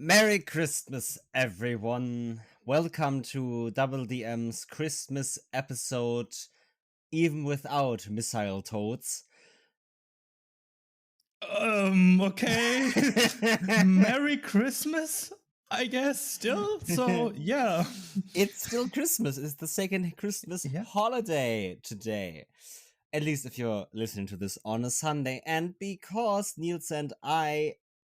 Merry Christmas, everyone. Welcome to DoubleDM's Christmas episode, even without missile toads. Okay. Merry Christmas, I guess, still. So, yeah. It's still Christmas. It's the second Christmas holiday today. At least if you're listening to this on a Sunday. And because Niels and I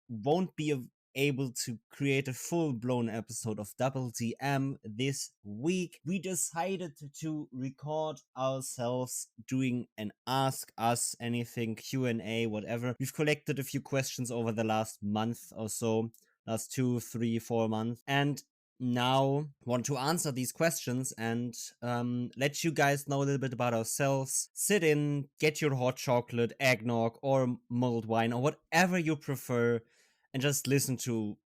won't be able to create a full-blown episode of DoubleDM this week, we decided to record ourselves doing an Ask Us Anything Q&A, whatever. We've collected a few questions over the last month or so, last 2, 3, 4 months, and now want to answer these questions and let you guys know a little bit about ourselves. Sit in, get your hot chocolate, eggnog, or mulled wine, or whatever you prefer, and just listen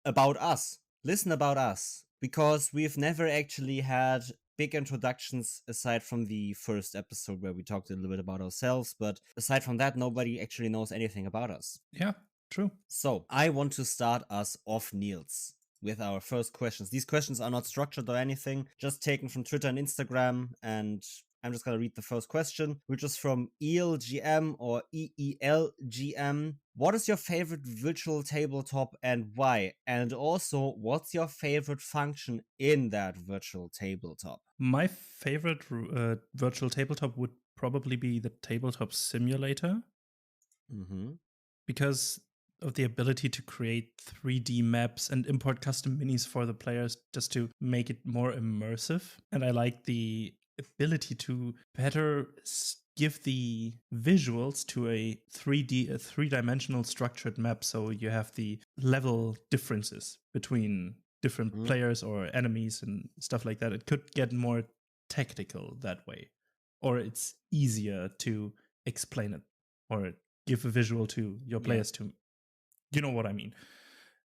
about us. Listen about us, because we've never actually had big introductions aside from the first episode where we talked a little bit about ourselves, but aside from that, nobody actually knows anything about us. Yeah, true. So I want to start us off, Niels, with our first questions. These questions are not structured or anything, just taken from Twitter and Instagram, and I'm just going to read the first question, which is from ELGM or EELGM. What is your favorite virtual tabletop and why? And also, what's your favorite function in that virtual tabletop? My favorite virtual tabletop would probably be the Tabletop Simulator. Because of the ability to create 3D maps and import custom minis for the players just to make it more immersive. And I like the ability to better give the visuals to a three-dimensional structured map, so you have the level differences between different players or enemies and stuff like that. It could get more tactical that way, or it's easier to explain it or give a visual to your players to, you know what I mean.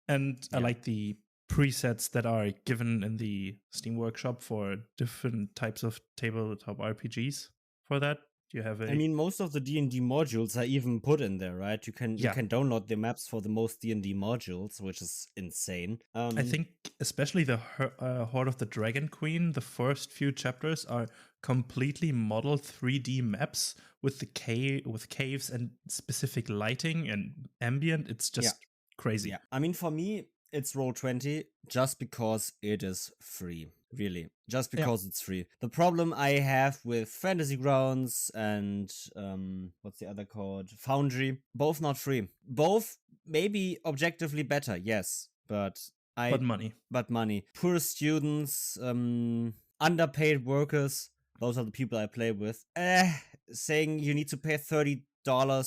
And I like the presets that are given in the Steam Workshop for different types of tabletop RPGs for that. Do you have I mean, most of the D&D modules are even put in there, right? You can download the maps for the most D&D modules, which is insane. I think especially the Horde of the Dragon Queen, the first few chapters are completely modeled 3D maps with the with caves and specific lighting and ambient. It's just crazy. Yeah, I mean, for me, it's Roll20 just because it is free. Really, just because it's free. The problem I have with Fantasy Grounds and what's the other called? Foundry, both not free. Both maybe objectively better, yes, but money. But money. Poor students, underpaid workers. Those are the people I play with. Saying you need to pay $30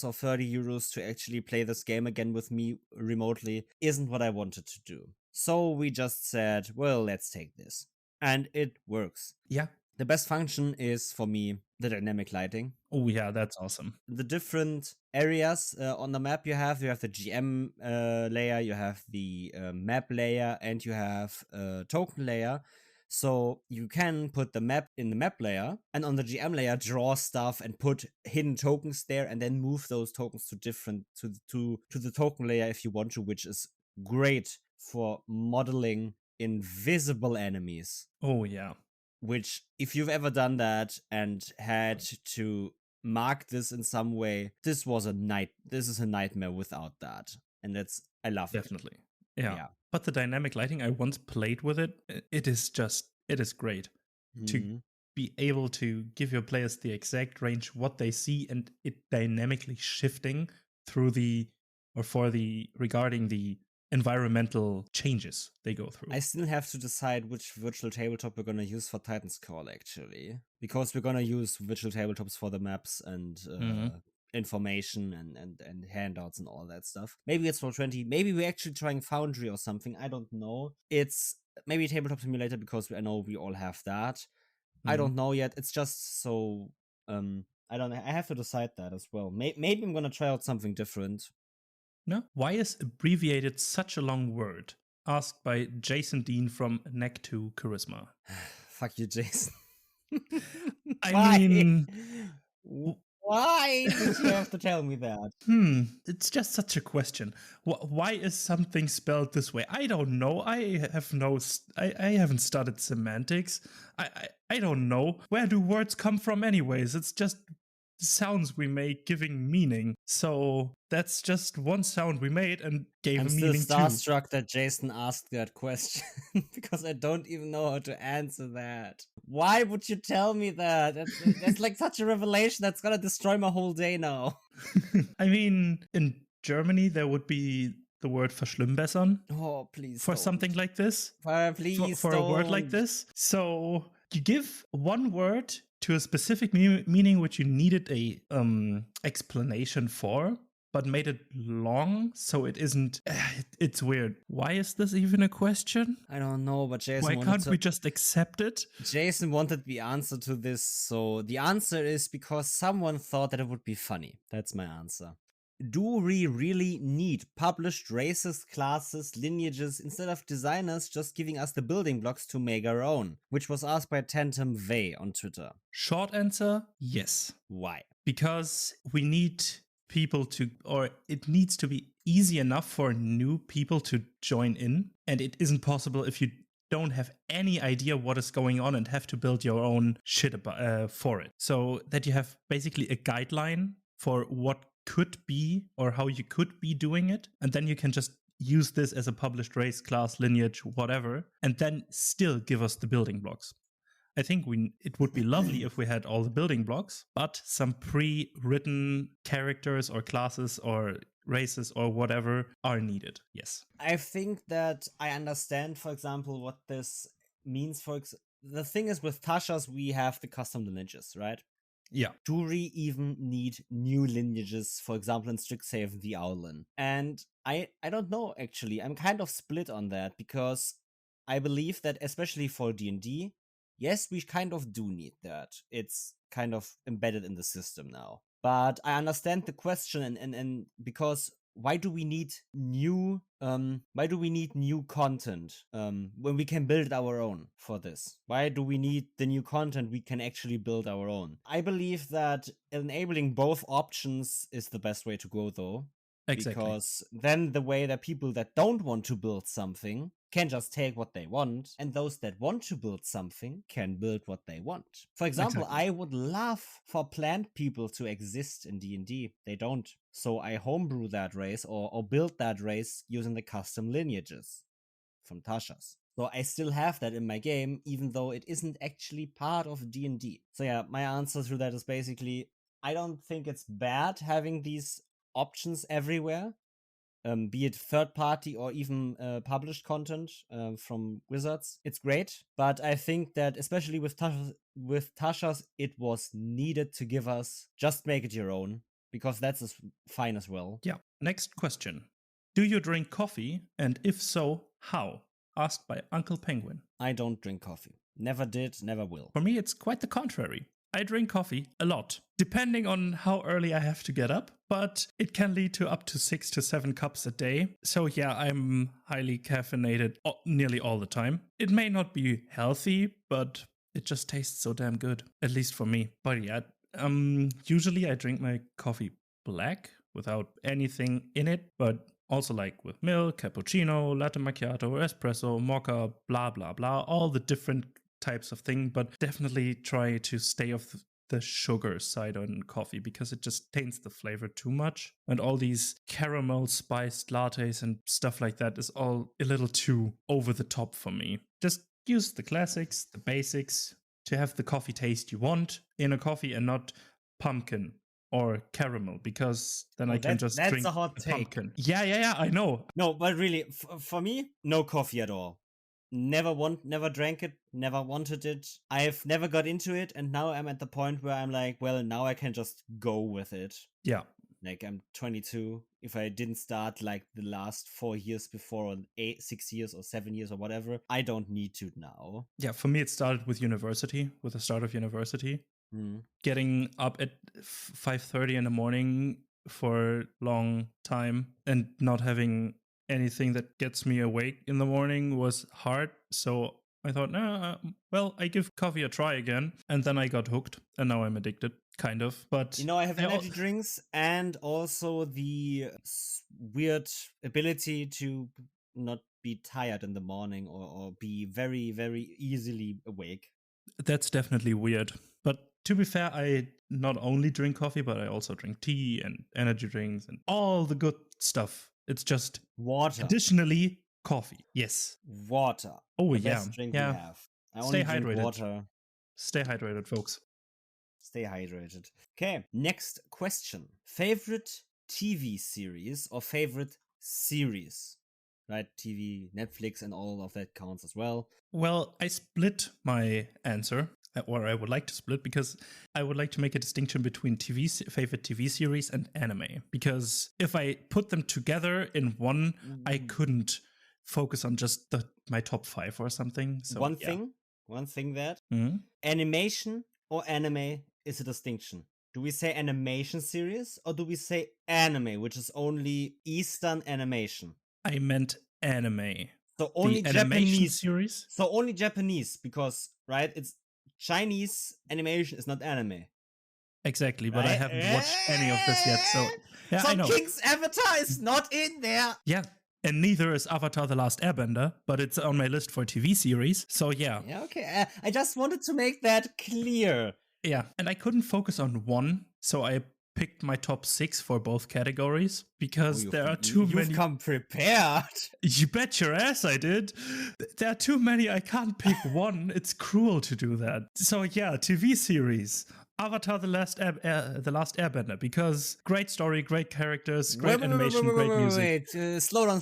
or 30 euros to actually play this game again with me remotely isn't what I wanted to do. So we just said, well, let's take this. And it works. Yeah. The best function is, for me, the dynamic lighting. Oh, yeah, that's awesome. The different areas on the map you have the GM layer, you have the map layer, and you have a token layer. So you can put the map in the map layer, and on the GM layer draw stuff and put hidden tokens there, and then move those tokens to the token layer if you want to, which is great for modeling invisible enemies. Oh, yeah. Which, if you've ever done that and had to mark this in some way, this is a nightmare without that. And I love it. Definitely. Yeah. But the dynamic lighting, I once played with it. It is great to be able to give your players the exact range, what they see, and it dynamically shifting regarding the environmental changes they go through. I still have to decide which virtual tabletop we're going to use for Titan's Call, actually. Because we're going to use virtual tabletops for the maps and information and handouts and all that stuff. Maybe it's Roll20. Maybe we're actually trying Foundry or something. I don't know. It's maybe Tabletop Simulator because I know we all have that. I don't know yet. It's just so... I have to decide that as well. Maybe I'm going to try out something different. No? Why is abbreviated such a long word? Asked by Jason Dean from Neck to Charisma. Fuck you, Jason. I mean... Why did you have to tell me that? It's just such a question. Why is something spelled this way? I don't know. I haven't studied semantics. I don't know. Where do words come from anyways? It's just sounds we make giving meaning. So that's just one sound we made and gave I'm a still meaning too. starstruck that Jason asked that question because I don't even know how to answer that. Why would you tell me that? That's like such a revelation that's gonna destroy my whole day now. I mean, in Germany there would be the word verschlimmbessern. Oh, please for don't. Something like this. Please for don't. a word like this. So you give one word to a specific meaning which you needed a explanation for, but made it long so it isn't. It's weird. Why is this even a question? I don't know, but Jason. Why can't we just accept it? Jason wanted the answer to this, so the answer is because someone thought that it would be funny. That's my answer. Do we really need published races, classes, lineages instead of designers just giving us the building blocks to make our own? Which was asked by Tantum Vey on Twitter. Short answer, yes. Why? Because we need people to, or it needs to be easy enough for new people to join in. And it isn't possible if you don't have any idea what is going on and have to build your own shit for it. So that you have basically a guideline for what could be or how you could be doing it, and then you can just use this as a published race, class, lineage, whatever, and then still give us the building blocks. I think it would be lovely if we had all the building blocks, but some pre-written characters or classes or races or whatever are needed. Yes. I think that I understand, for example, what this means. The thing is, with Tashas, we have the custom lineages, right? Yeah. Do we even need new lineages, for example, in Strixhaven the Owlin? And I don't know, actually. I'm kind of split on that, because I believe that, especially for D&D, yes, we kind of do need that. It's kind of embedded in the system now. But I understand the question, and because why do we need new content when we can build our own for this? Why do we need the new content we can actually build our own? I believe that enabling both options is the best way to go, though. Exactly. Because then the way that people that don't want to build something can just take what they want, and those that want to build something can build what they want. For example, Exactly. I would love for plant people to exist in D&D. They don't. So I homebrew that race or build that race using the custom lineages from Tashas. So I still have that in my game, even though it isn't actually part of D&D. So yeah, my answer to that is basically, I don't think it's bad having these options everywhere, be it third party or even published content from Wizards. It's great, but I think that especially with Tashas, it was needed to give us just make it your own, because that's fine as well. Yeah. Next question. Do you drink coffee? And if so, how? Asked by Uncle Penguin. I don't drink coffee. Never did, never will. For me, it's quite the contrary. I drink coffee a lot, depending on how early I have to get up, but it can lead to up to 6 to 7 cups a day. So yeah, I'm highly caffeinated nearly all the time. It may not be healthy, but it just tastes so damn good, at least for me. But yeah, usually I drink my coffee black without anything in it, but also like with milk, cappuccino, latte macchiato, espresso, mocha, blah, blah, blah, all the different types of thing, but definitely try to stay off the sugar side on coffee, because it just taints the flavor too much. And all these caramel spiced lattes and stuff like that is all a little too over the top for me. Just use the classics, the basics, to have the coffee taste you want in a coffee, and not pumpkin or caramel, because then I can just drink a hot take. Pumpkin. Yeah, I know. No, but really, for me, no coffee at all. Never drank it, never wanted it. I've never got into it, and now I'm at the point where I'm like, well, now I can just go with it. Yeah. Like, I'm 22. If I didn't start like the last 4 years before, or 6 years or 7 years or whatever, I don't need to now. Yeah, for me, it started with university, with the start of university. Getting up at 5:30 in the morning for a long time and not having anything that gets me awake in the morning was hard. So I thought, well, I give coffee a try again. And then I got hooked. And now I'm addicted, kind of. But I have energy drinks and also the weird ability to not be tired in the morning or be very, very easily awake. That's definitely weird. But to be fair, I not only drink coffee, but I also drink tea and energy drinks and all the good stuff. It's just water. Additionally, coffee. Yes. Water. Oh, the yeah. Best drink we have. I Stay only drink hydrated. water. Stay hydrated, folks. Stay hydrated. Okay, next question. Favorite TV series or favorite series? Right, TV, Netflix, and all of that counts as well. Well, I split my answer, or I would like to split, because I would like to make a distinction between favorite TV series and anime. Because if I put them together in one, I couldn't focus on just my top 5 or something. So one thing that animation or anime is a distinction. Do we say animation series or do we say anime, which is only Eastern animation? I meant anime. So only Japanese series? So only Japanese, because, right, it's Chinese animation is not anime. Exactly, but I haven't watched any of this yet, so yeah, I know. King's Avatar is not in there. Yeah, and neither is Avatar: The Last Airbender, but it's on my list for TV series, so yeah. Yeah, okay. I just wanted to make that clear. Yeah, and I couldn't focus on one, so I picked my top 6 for both categories, because there are too many. You've come prepared. You bet your ass I did. There are too many, I can't pick one. It's cruel to do that. So yeah, TV series. Avatar: The Last Airbender, because great story, great characters, great animation, great music. Slow down.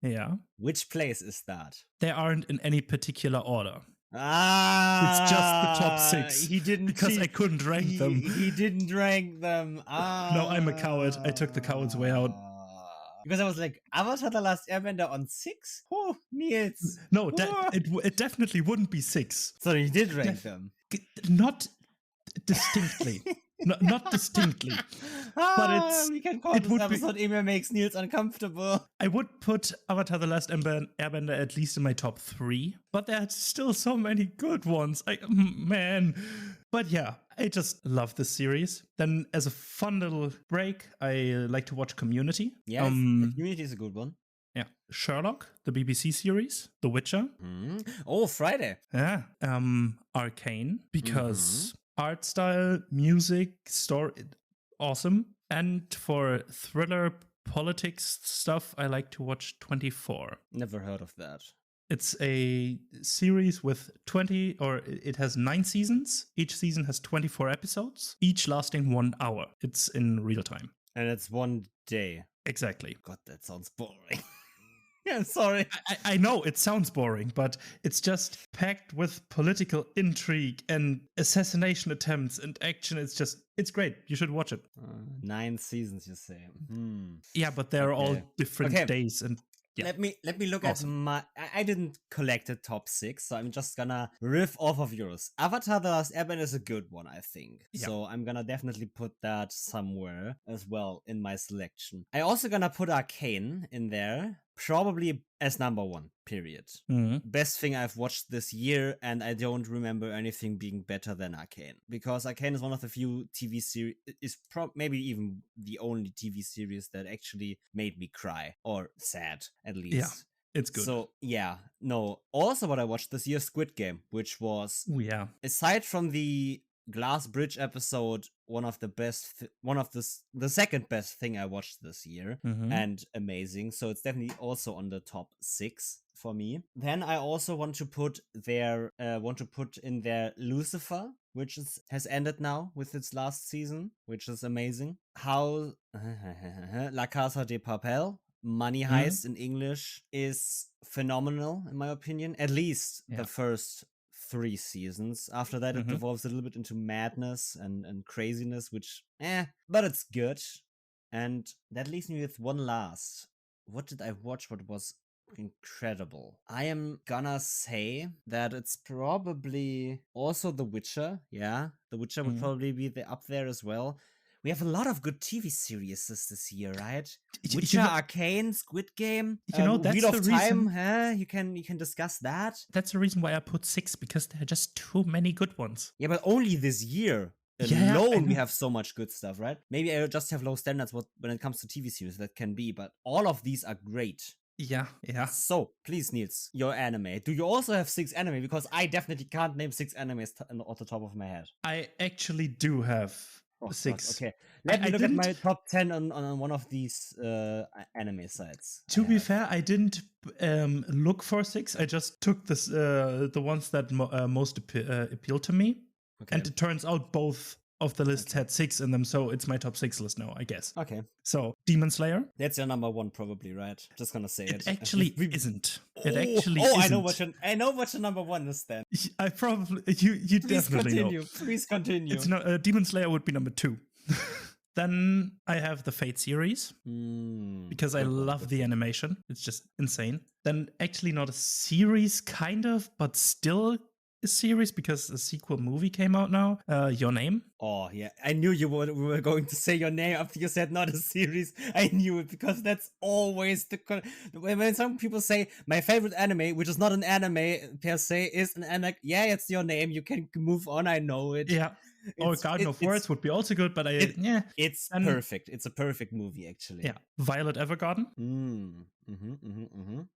Yeah. Which place is that? They aren't in any particular order. It's just the top 6. He didn't, because I couldn't rank them. He didn't rank them. No, I'm a coward. I took the coward's way out. Because I was like, Avatar: The Last Airbender on 6? Oh, Niels. No, it definitely wouldn't be 6. So you did rank them. Not distinctly. Not distinctly. But we can call this episode Email Makes Niels Uncomfortable. I would put Avatar: The Last Airbender at least in my top 3, but there are still so many good ones. Man. But yeah, I just love this series. Then as a fun little break, I like to watch Community. Yeah, Community is a good one. Yeah. Sherlock, the BBC series, The Witcher. Oh, Friday. Yeah. Arcane, because art style, music, story, awesome. And for thriller politics stuff, I like to watch 24. Never heard of that. It's a series with it has 9 seasons. Each season has 24 episodes, each lasting 1 hour. It's in real time. And it's 1 day. Exactly. God, that sounds boring. Yeah, sorry. I know it sounds boring, but it's just packed with political intrigue and assassination attempts and action. It's great. You should watch it. 9 seasons, you say? Yeah, but they're all different days. And yeah. Let me look at my. I didn't collect the top 6, so I'm just gonna riff off of yours. Avatar: The Last Airbender is a good one, I think. Yeah. So I'm gonna definitely put that somewhere as well in my selection. I also gonna put Arcane in there, probably as number 1. Period. Best thing I've watched this year, and I don't remember anything being better than Arcane, because Arcane is one of the few TV series, maybe even the only TV series that actually made me cry, or sad at least. Yeah, it's good. So yeah, no. Also, what I watched this year, Squid Game, which was aside from the Glass Bridge episode, one of the best, the second best thing I watched this year, and amazing. So it's definitely also on the top 6 for me. Then I also want to put in there Lucifer, which has ended now with its last season, which is amazing. How La Casa de Papel, Money Heist in English, is phenomenal in my opinion. At least the first 3 seasons. After that, it devolves a little bit into madness and craziness, which, but it's good. And that leaves me with one last. What did I watch? What was incredible? I am gonna say that it's probably also The Witcher. Yeah, The Witcher would probably be up there as well. we have a lot of good TV series this year, right? You Witcher, know- Arcane, Squid Game, that's Wheel of the Time. reason- Huh? You can discuss that. That's the reason why I put 6, because there are just too many good ones. Yeah, but only this year Yeah, I alone we know. have so much good stuff, right? Maybe I just have low standards when it comes to TV series. That can be, but all of these are great. Yeah. So, please, Niels, your anime. Do you also have 6 anime? Because I definitely can't name 6 animes off the top of my head. I actually do have Oh, 6. God, okay, let me I look at my didn't- top 10 on one of these anime sites. To be fair, I didn't look for 6. I just took this the ones that most appealed to me. Okay. And it turns out both of the lists had 6 in them, so it's my top 6 list now, I guess. Okay. So, Demon Slayer. That's your number 1, probably, right? Just gonna say it. It actually isn't. It actually isn't. I know what your number 1 is then. I probably you Please definitely continue. know. Please continue. It's not Demon Slayer would be number 2. Then I have the Fate series because I love the animation. It's just insane. Then actually not a series, kind of, but still a series because a sequel movie came out now. Your Name. Oh yeah, I knew we were going to say your name after you said not a series. I knew it because that's always when some people say my favorite anime, which is not an anime per se, is an anime. Yeah, it's Your Name. You can move on. I know it. Yeah. Or Garden of Words would be also good, but it's perfect. It's a perfect movie, actually. Yeah. Violet Evergarden.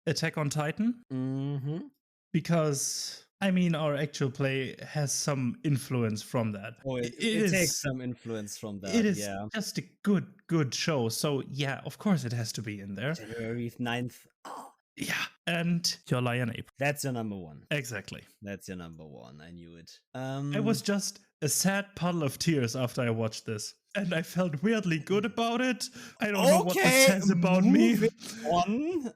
Attack on Titan. Because I mean, our actual play has some influence from that. Oh, it takes some influence from that. It is just a good show. So yeah, of course it has to be in there. January 9th. Oh. Yeah, and Your Lie in April. That's your number 1. Exactly. That's your number 1. I knew it. I was just a sad puddle of tears after I watched this. And I felt weirdly good about it. I don't know what this says about me. On.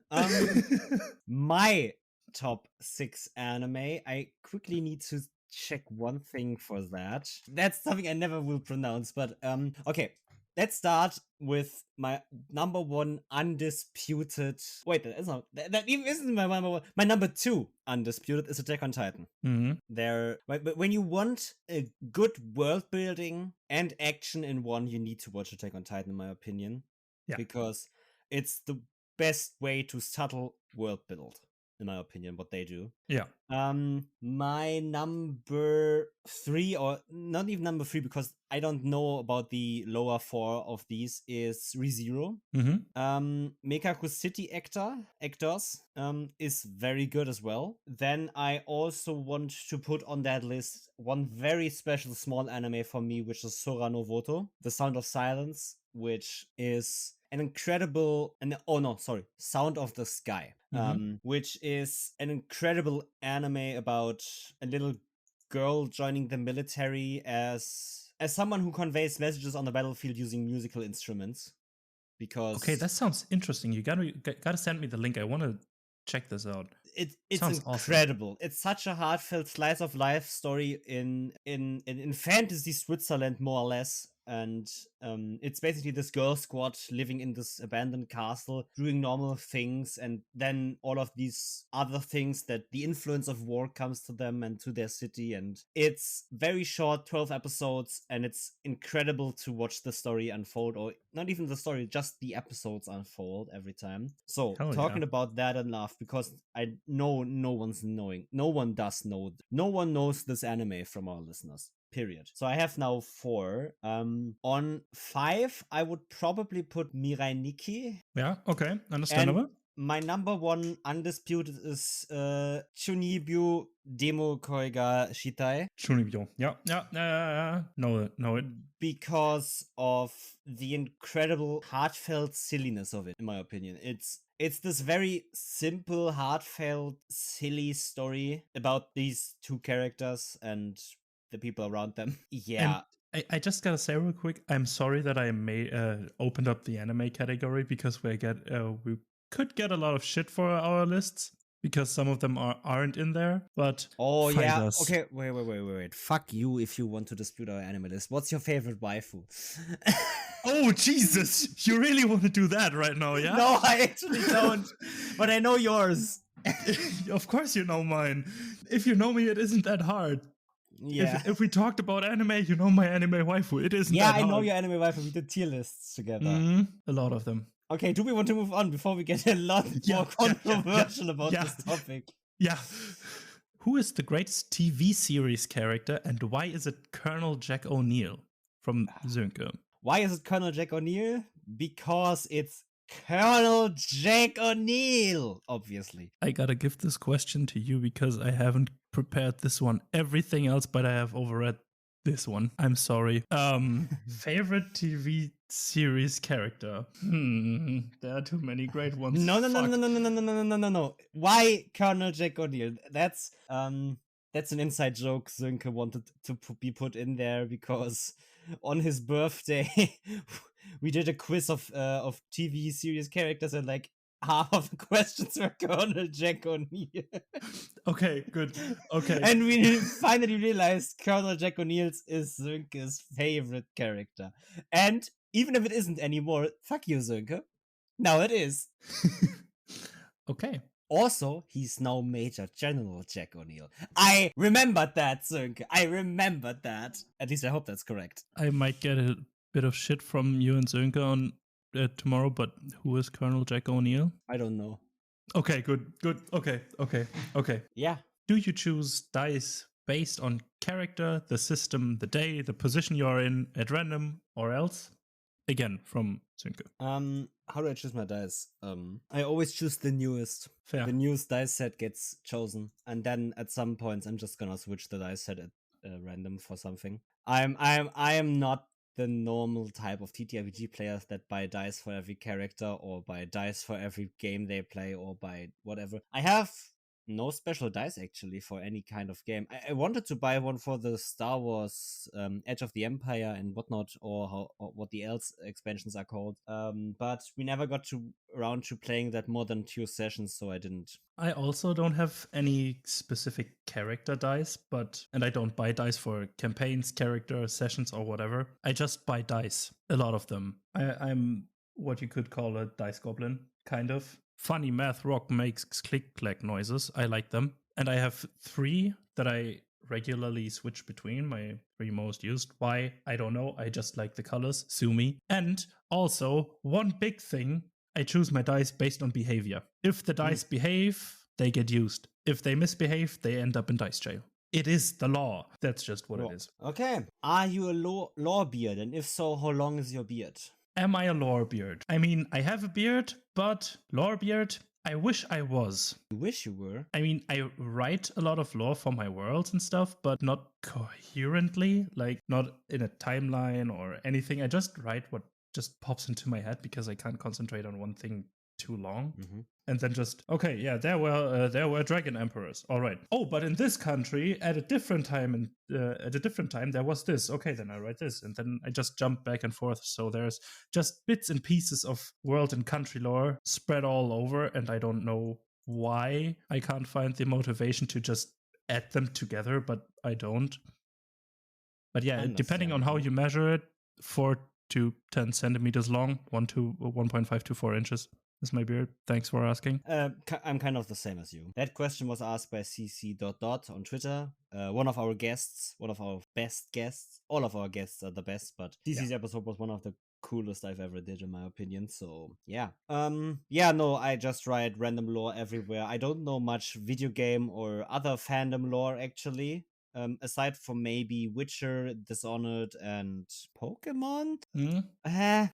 My top 6 anime. I quickly need to check one thing for that. That's something I never will pronounce, but okay. Let's start with my number 1 undisputed. Wait, that even isn't my number 1. My number 2 undisputed is Attack on Titan. But when you want a good world building and action in one, you need to watch Attack on Titan, in my opinion. Yeah. Because it's the best way to subtle world build, in my opinion, what they do. Yeah. My number 3, or not even number 3, because I don't know about the lower 4 of these, is ReZero. Mekaku City actors is very good as well. Then I also want to put on that list one very special small anime for me, which is Sora no Voto, The Sound of Silence, which is an incredible Sound of the Sky, which is an incredible anime about a little girl joining the military as someone who conveys messages on the battlefield using musical instruments. Because that sounds interesting. You gotta send me the link. I want to check this out. It's incredible. Awesome. It's such a heartfelt slice of life story in fantasy Switzerland, more or less. And it's basically this girl squad living in this abandoned castle, doing normal things, and then all of these other things that the influence of war comes to them and to their city. And it's very short, 12 episodes, and it's incredible to watch the story unfold, or not even the story, just the episodes unfold every time. So talking about that enough, because I know no one knows this anime from our listeners. Period. So I have now 4. On 5, I would probably put Mirai Nikki. Yeah, okay, understandable. And my number 1 undisputed is Chunibyo Demo Koiga Shitai. Chunibyo, yeah. Know it. Because of the incredible heartfelt silliness of it, in my opinion. It's this very simple, heartfelt, silly story about these 2 characters and the people around them. Yeah. And I just gotta say real quick, I'm sorry that I opened up the anime category, because we could get a lot of shit for our lists because some of them aren't in there. But us. Okay, wait. Fuck you if you want to dispute our anime list. What's your favorite waifu? Oh Jesus! You really want to do that right now, yeah? No, I actually don't. But I know yours. Of course you know mine. If you know me, it isn't that hard. Yeah. If we talked about anime, you know my anime waifu. It isn't Yeah, that hard. I know your anime wife. We did tier lists together. A lot of them. Okay, do we want to move on before we get a lot more controversial about this topic? Yeah. Who is the greatest TV series character and why is it Colonel Jack O'Neill from Sönke? Why is it Colonel Jack O'Neill? Because it's Colonel Jack O'Neill, obviously. I gotta give this question to you because I haven't prepared this one. Everything else, but I have overread this one. I'm sorry. Favorite TV series character? There are too many great ones. No. Why Colonel Jack O'Neill? That's an inside joke Sönke wanted to be put in there because on his birthday we did a quiz of TV series characters and like half of the questions were Colonel Jack O'Neill. Okay, good. Okay. And we finally realized Colonel Jack O'Neill is Sönke's favorite character. And even if it isn't anymore, fuck you, Sönke. Now it is. Okay. Also, he's now Major General Jack O'Neill. I remembered that, Sönke. I remembered that. At least I hope that's correct. I might get a bit of shit from you and Sönke on tomorrow, but who is Colonel Jack O'Neill? I don't know. Okay, good. Okay. Yeah. Do you choose dice based on character, the system, the day, the position you're in at random, or else? Again, from Sönke. How do I choose my dice? I always choose the newest. Fair. The newest dice set gets chosen, and then at some points I'm just gonna switch the dice set at random for something. I am not the normal type of TTRPG players that buy dice for every character or buy dice for every game they play or buy whatever. I have no special dice actually for any kind of game. I wanted to buy one for the Star Wars Edge of the Empire and whatnot, or what the else expansions are called. But we never got around to playing that more than 2 sessions, so I didn't. I also don't have any specific character dice, and I don't buy dice for campaigns, character sessions, or whatever. I just buy dice, a lot of them. I'm what you could call a dice goblin, kind of. Funny math rock makes click-clack noises. I like them. And I have 3 that I regularly switch between, my 3 most used. Why? I don't know. I just like the colors. Sue me. And also, one big thing, I choose my dice based on behavior. If the dice behave, they get used. If they misbehave, they end up in dice jail. It is the law. That's just what it is. Okay. Are you a law beard? And if so, how long is your beard? Am I a lore beard? I mean, I have a beard, but lore beard, I wish I was. You wish you were? I mean, I write a lot of lore for my worlds and stuff, but not coherently, like not in a timeline or anything. I just write what just pops into my head because I can't concentrate on one thing too long. Mm-hmm. And then just, okay, yeah, there were dragon emperors. All right. Oh, but in this country, at a different time, there was this. Okay, then I write this, and then I just jump back and forth. So there's just bits and pieces of world and country lore spread all over, and I don't know why I can't find the motivation to just add them together, but I don't. But yeah, depending on how you measure it, 4 to 10 centimeters long, 1.5 to 4 inches. Is my beard. Thanks for asking. I'm kind of the same as you. That question was asked by cc. on Twitter. One of our guests, one of our best guests. All of our guests are the best, but CC's episode was one of the coolest I've ever did, in my opinion. So yeah. No, I just write random lore everywhere. I don't know much video game or other fandom lore actually. Aside from maybe Witcher, Dishonored, and Pokemon.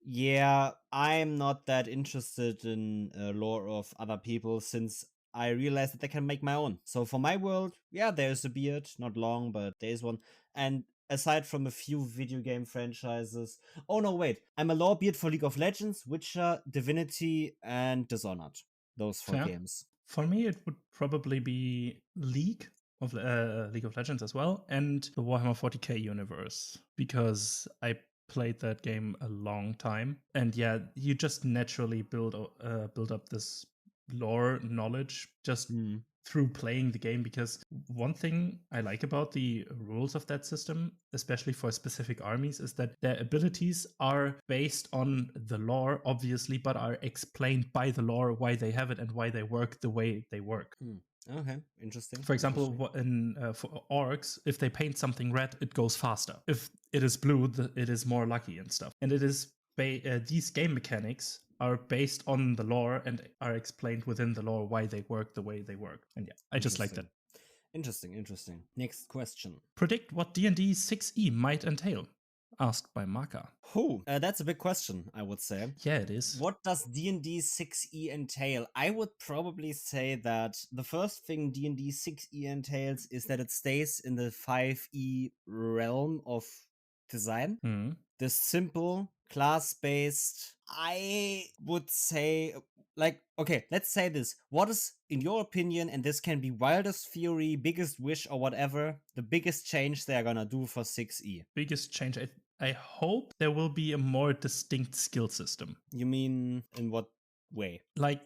Yeah, I'm not that interested in lore of other people since I realized that I can make my own. So for my world, yeah, there's a beard, not long, but there's one. And aside from a few video game franchises, oh no, wait, I'm a lore beard for League of Legends, Witcher, Divinity, and Dishonored. Those 4 games. For me, it would probably be League of Legends as well, and the Warhammer 40k universe, because I played that game a long time, and yeah, you just naturally build up this lore knowledge just through playing the game, because one thing I like about the rules of that system, especially for specific armies, is that their abilities are based on the lore, obviously, but are explained by the lore why they have it and why they work the way they work. Okay, interesting. For example, for orcs, if they paint something red, it goes faster. If it is blue, it is more lucky and stuff. And it is these game mechanics are based on the lore and are explained within the lore why they work the way they work. And yeah, I just like that. Interesting. Next question. Predict what D&D 6e might entail. Asked by Maka. That's a big question, I would say. Yeah, it is. What does D&D 6e entail? I would probably say that the first thing D&D 6e entails is that it stays in the 5e realm of design. Mm. The simple, class-based, I would say, like, okay, let's say this. What is, in your opinion, and this can be wildest theory, biggest wish, or whatever, the biggest change they're gonna do for 6e? Biggest change, I hope there will be a more distinct skill system. You mean in what way? Like,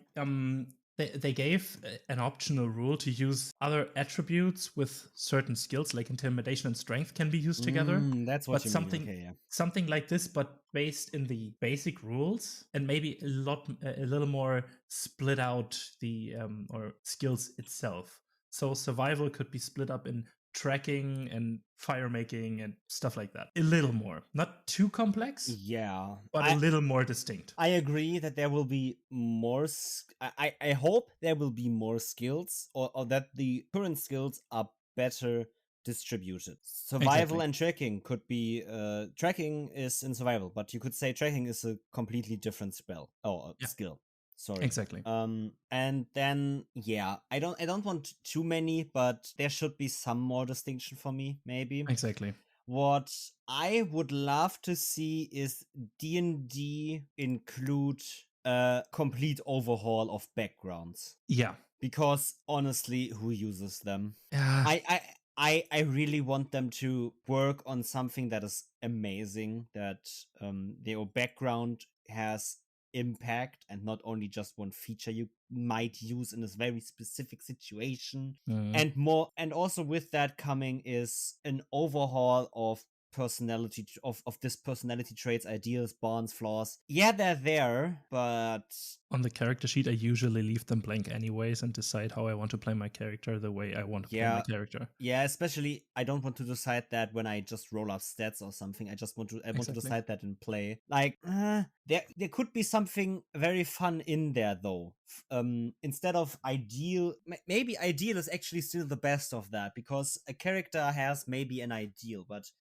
they gave an optional rule to use other attributes with certain skills, like intimidation and strength can be used together. That's what but you something, mean. Okay, yeah. Something like this, but based in the basic rules, and maybe a little more split out the or skills itself. So survival could be split up in tracking and fire making and stuff like that. A little more, not too complex. Yeah, but a little more distinct. I agree that there will be more. I hope there will be more skills, or that the current skills are better distributed. Survival and tracking could be. Tracking is in survival, but you could say tracking is a completely different spell or skill. Sorry. Exactly. And then I don't want too many, but there should be some more distinction for me, maybe. Exactly. What I would love to see is D&D include a complete overhaul of backgrounds. Yeah. Because honestly, who uses them? Yeah. I really want them to work on something that is amazing, that their background has impact and not only just one feature you might use in this very specific situation. And also with that coming is an overhaul of personality of this personality traits, ideals, bonds, flaws. Yeah, they're there, but on the character sheet I usually leave them blank anyways and decide how I want to play my character the way I want to play my character. Yeah, especially I don't want to decide that when I just roll up stats or something. I want to decide that in play. Like there could be something very fun in there though. Instead of ideal, maybe ideal is actually still the best of that, because a character has maybe an ideal, but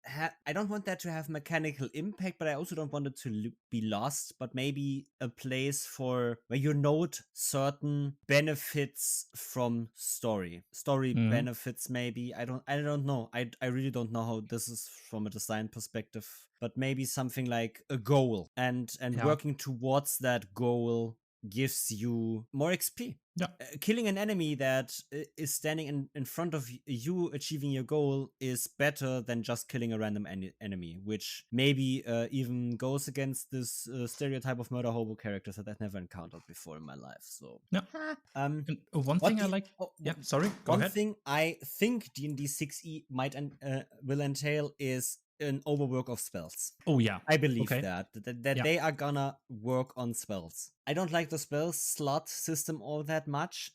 I don't want that to have mechanical impact, but I also don't want it to be lost, but maybe a place for where you note certain benefits from story benefits. Maybe I don't know. I really don't know how this is from a design perspective, but maybe something like a goal and working towards that goal gives you more XP. Yeah. Killing an enemy that is standing in front of you achieving your goal is better than just killing a random enemy, which maybe even goes against this stereotype of murder hobo characters that I've never encountered before in my life. So yeah. One thing I like. Sorry. Go ahead. One thing I think D&D 6e might will entail is an overwork of spells. Oh yeah, I believe that they are gonna work on spells. I don't like the spell slot system all that much.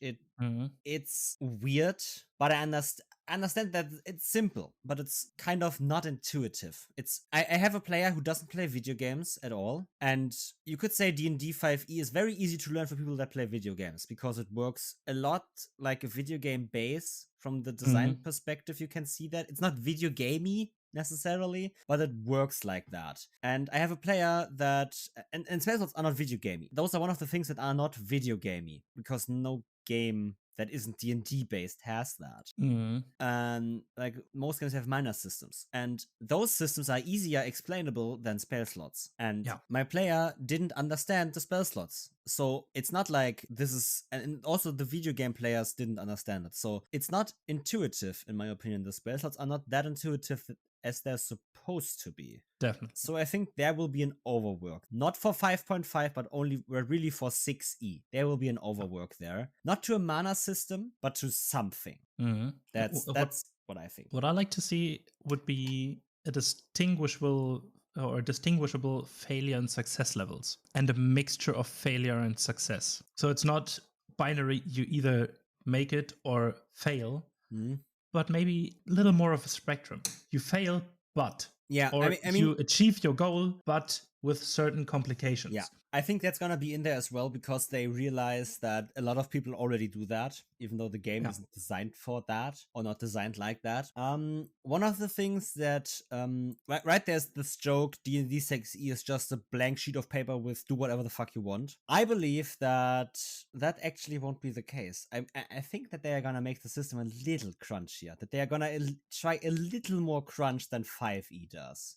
It's weird, but I understand that it's simple, but it's kind of not intuitive. I have a player who doesn't play video games at all, and you could say D&D 5e is very easy to learn for people that play video games, because it works a lot like a video game base. From the design perspective, you can see that it's not video gamey necessarily, but it works like that. And I have a player that and spell slots are not video gamey. Those are one of the things that are not video gamey, because no game that isn't D&D based has that. And like most games have minor systems, and those systems are easier explainable than spell slots. And my player didn't understand the spell slots, so it's not like this is, and also the video game players didn't understand it, so it's not intuitive in my opinion. The spell slots are not that intuitive as they're supposed to be. Definitely. So I think there will be an overwork, not for 5.5, but only really for 6e. There will be an overwork there, not to a mana system, but to something. That's what I think. What I like to see would be a distinguishable failure and success levels, and a mixture of failure and success. So it's not binary. You either make it or fail, Mhm. but maybe a little more of a spectrum. You fail, but. Yeah, Or I mean, you achieve your goal, but with certain complications. yeah, I think that's gonna be in there as well because they realize that a lot of people already do that, even though the game isn't designed for that or not designed like that. One of the things that right there's this joke: D&D 6e is just a blank sheet of paper with do whatever the fuck you want. I believe that actually won't be the case. I think that they are gonna make the system a little crunchier. That they are gonna try a little more crunch than 5e does.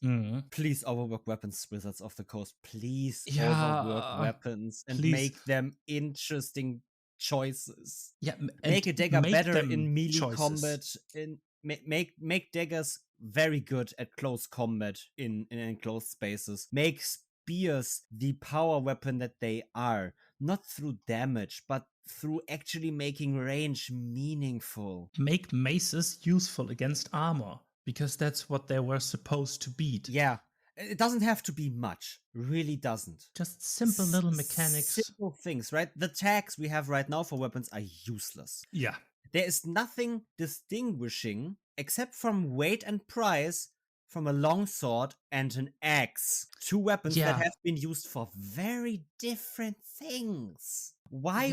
Please overwork weapons, Wizards of the Coast. Please overwork weapons and make them interesting choices. Yeah, make a dagger better in melee choices. combat. Make daggers very good at close combat in enclosed spaces. Make spears the power weapon that they are, not through damage, but through actually making range meaningful. Make maces useful against armor, because that's what they were supposed to beat. Yeah. It doesn't have to be much. Really doesn't. Just simple little mechanics. Simple things, right? The tags we have right now for weapons are useless. Yeah. There is nothing distinguishing, except from weight and price, from a longsword and an axe. Two weapons that have been used for very different things. Why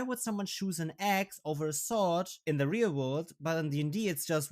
would someone choose an axe over a sword in the real world, but in D&D it's just,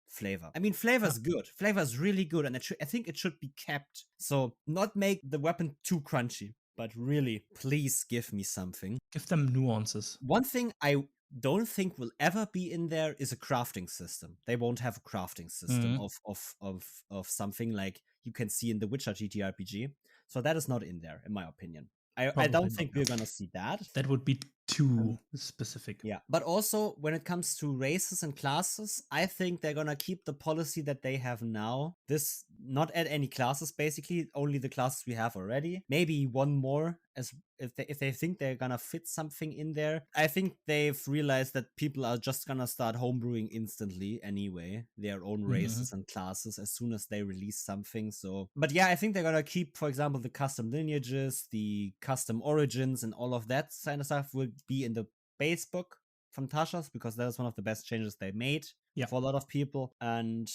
flavor. I mean, flavor is good. Flavor is really good, and I think it should be kept. So not make the weapon too crunchy, but really, please give me something. Give them nuances. One thing I don't think will ever be in there is a crafting system. They won't have a crafting system of something like you can see in the Witcher GTRPG. So that is not in there, in my opinion. I don't think we're gonna see that. That would be too specific. Yeah, but also when it comes to races and classes, I think they're gonna keep the policy that they have now. This not add any classes, basically only the classes we have already. Maybe one more, as if they think they're gonna fit something in there. I think they've realized that people are just gonna start homebrewing instantly anyway, their own races and classes as soon as they release something. So, but yeah, I think they're gonna keep, for example, the custom lineages, the custom origins, and all of that kind of stuff will be in the base book from Tasha's, because that is one of the best changes they made for a lot of people. And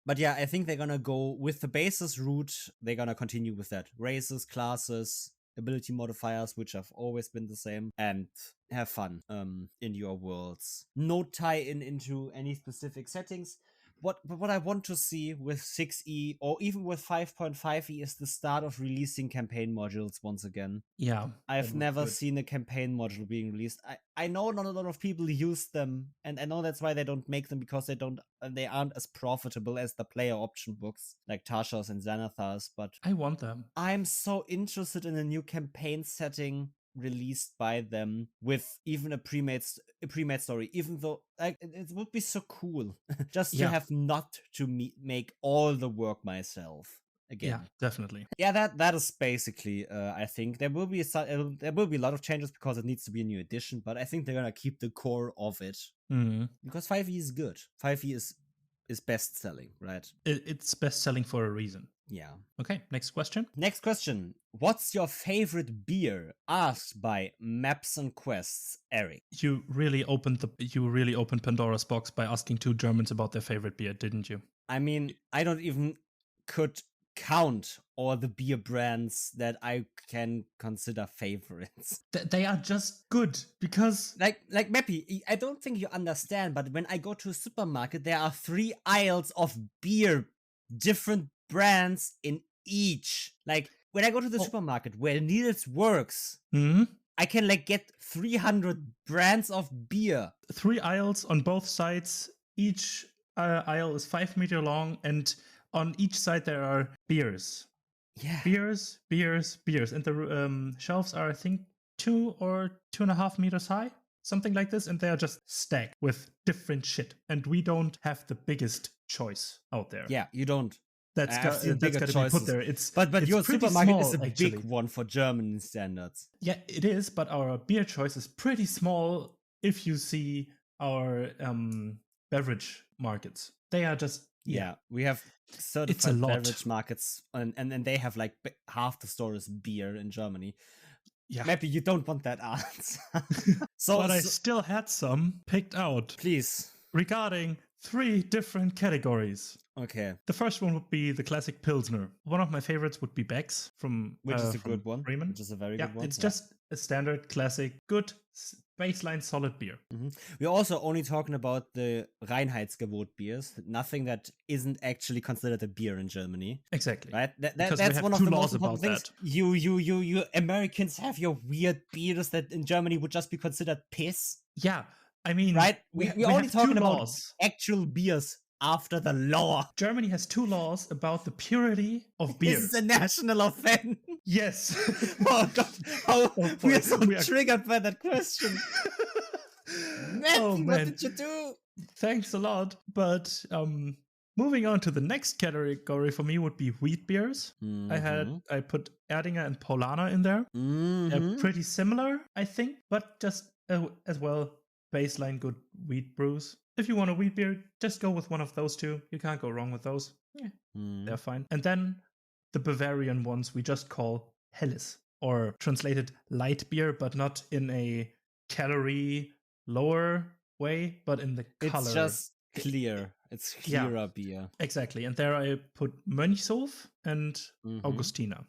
but yeah, I think they're gonna go with the basis route. They're gonna continue with that: races, classes, ability modifiers, which have always been the same, and have fun in your worlds. No tie-in into any specific settings. What I want to see with 6e or even with 5.5e is the start of releasing campaign modules once again. Yeah. I've never seen a campaign module being released. I know not a lot of people use them, and I know that's why they don't make them, because they aren't as profitable as the player option books like Tasha's and Xanathar's, but I want them. I'm so interested in a new campaign setting released by them with even a pre-made story, even though it would be so cool just to have not to make all the work myself again. Yeah, definitely. Yeah, that is basically I think there will be a lot of changes because it needs to be a new edition, but I think they're gonna keep the core of it because 5e is good. 5e is best selling, right? It's best selling for a reason. Yeah. Okay, next question. Next question. What's your favorite beer? Asked by Maps and Quests, Eric. You really opened Pandora's box by asking two Germans about their favorite beer, didn't you? I mean, I don't even could count all the beer brands that I can consider favorites. They are just good because like Mappy, I don't think you understand, but when I go to a supermarket, there are 3 aisles of beer, different brands in each. Like when I go to the supermarket where Niels works, I can get 300 brands of beer. 3 aisles on both sides. Each aisle is 5 meters long, and on each side there are beers. Yeah. Beers. And the shelves are, I think, 2 or 2.5 meters high, something like this, and they are just stacked with different shit. And we don't have the biggest choice out there. Yeah, you don't. That's got to be put there. But your supermarket small, is a big one for German standards. Yeah, it is, but our beer choice is pretty small if you see our beverage markets. They are just... Yeah, we have certified beverage markets, and they have half the store is beer in Germany. Yeah. Maybe you don't want that answer. But I still had some picked out. Please. Regarding 3 different categories. Okay. The first one would be the classic Pilsner. One of my favorites would be Beck's which is a good one. Bremen. Which is a very good one. It's just a standard, classic, good, baseline, solid beer. We're also only talking about the Reinheitsgebot beers, nothing that isn't actually considered a beer in Germany. Exactly. Right? That's one of the most important things. That. You Americans have your weird beers that in Germany would just be considered piss. Yeah. I mean, right? We're only talking about actual beers after the law. Germany has 2 laws about the purity of beer. This is a national offense. Yes. Oh God, we are so triggered by that question. Matthew, what did you do? Thanks a lot. But moving on to the next category for me would be wheat beers. I put Erdinger and Paulaner in there. They're pretty similar, I think, but just as well baseline good wheat brews. If you want a wheat beer, just go with one of those 2. You can't go wrong with those. Yeah, they're fine. And then the Bavarian ones we just call Helles, or translated light beer, but not in a calorie lower way, but in the color. It's just clear. It's clearer beer. Exactly. And there I put Mönchshof and Augustiner.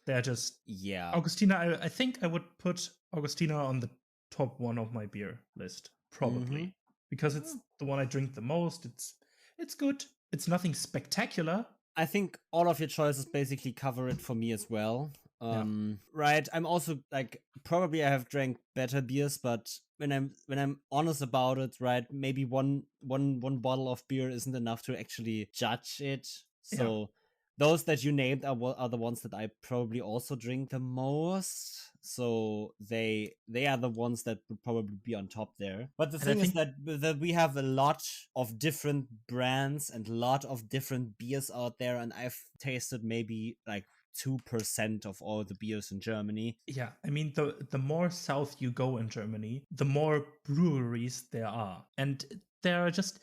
They're just... Yeah. Augustiner, I think I would put Augustiner on the top 1 of my beer list, probably. Because it's the one I drink the most. It's good. It's nothing spectacular. I think all of your choices basically cover it for me as well. Right. I'm also like, probably I have drank better beers, but when I'm honest about it, right, maybe one bottle of beer isn't enough to actually judge it. So those that you named are the ones that I probably also drink the most. So they are the ones that would probably be on top there. But the thing is that we have a lot of different brands and a lot of different beers out there, and I've tasted maybe like 2% of all the beers in Germany. Yeah, I mean, the more south you go in Germany, the more breweries there are. And there are just,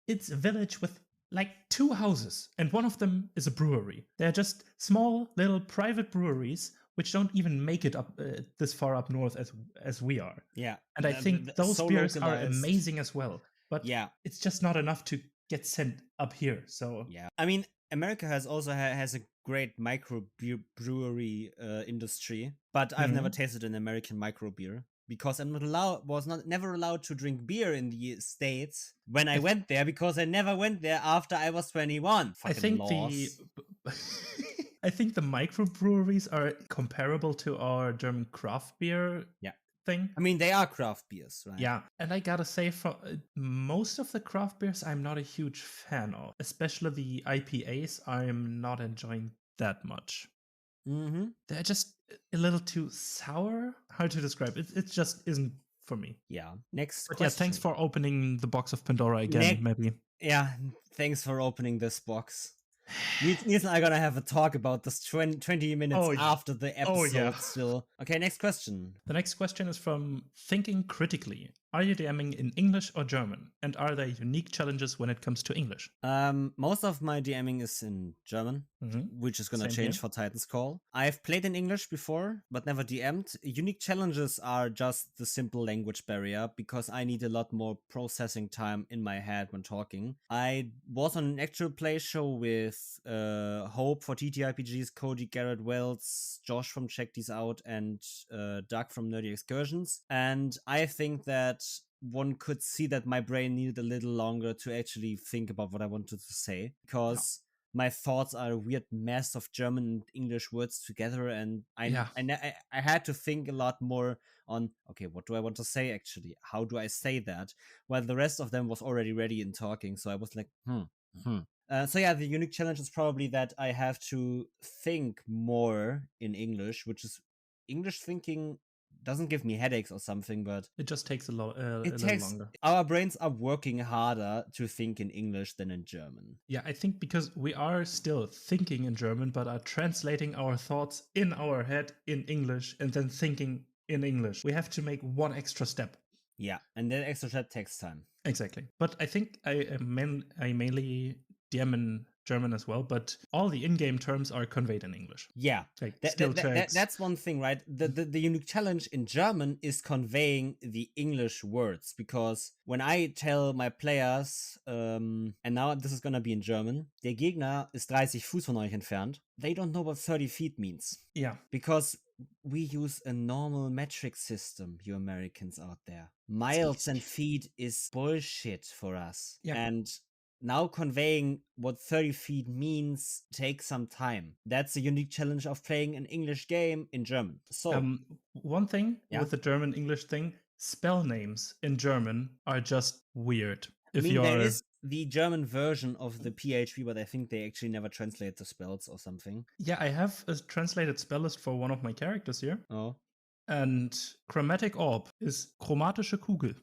it's a village with like 2 houses, and one of them is a brewery. They're just small little private breweries which don't even make it up this far up north as we are. Yeah. And I think those so beers localized. Are amazing as well. But it's just not enough to get sent up here. So yeah, I mean, America has a great microbrewery industry, but I've never tasted an American microbeer because I'm never allowed to drink beer in the States when I went there, because I never went there after I was 21. Fucking I think the microbreweries are comparable to our German craft beer thing. I mean, they are craft beers, right? Yeah. And I gotta say, for most of the craft beers, I'm not a huge fan of. Especially the IPAs, I'm not enjoying that much. They're just a little too sour. Hard to describe. It just isn't for me. Yeah. Next question. Yeah, thanks for opening the box of Pandora again, maybe. Yeah, thanks for opening this box. Niels and I are gonna have a talk about this 20 minutes after the episode still. Okay, next question. The next question is from Thinking Critically. Are you DMing in English or German? And are there unique challenges when it comes to English? Most of my DMing is in German, which is gonna change for Titan's Call. I've played in English before, but never DM'd. Unique challenges are just the simple language barrier, because I need a lot more processing time in my head when talking. I was on an actual play show with Hope for TTRPGs, Cody, Garrett Wells, Josh from Check These Out, and Doug from Nerdy Excursions. And I think that one could see that my brain needed a little longer to actually think about what I wanted to say, because my thoughts are a weird mess of German and English words together, and I had to think a lot more on, okay, what do I want to say actually? How do I say that? While the rest of them was already ready in talking, so I was like, So yeah, the unique challenge is probably that I have to think more in English, which is English thinking doesn't give me headaches or something, but it just takes a little longer. Our brains are working harder to think in English than in German. Yeah, I think because we are still thinking in German, but are translating our thoughts in our head in English and then thinking in English. We have to make one extra step. Yeah, and that extra step takes time. Exactly. But I think I mainly DM in German as well, but all the in-game terms are conveyed in English. Yeah, Like skill checks. that's one thing, right? The unique challenge in German is conveying the English words, because when I tell my players, and now this is gonna be in German, der Gegner ist 30 Fuß von euch entfernt, they don't know what 30 feet means. Yeah. Because we use a normal metric system, you Americans out there. Miles and feet is bullshit for us. Yeah. And now conveying what 30 feet means takes some time. That's the unique challenge of playing an English game in German. So, one thing with the German-English thing, spell names in German are just weird. There is the German version of the PHP, but I think they actually never translate the spells or something. Yeah, I have a translated spell list for one of my characters here. Oh. And chromatic orb is chromatische Kugel.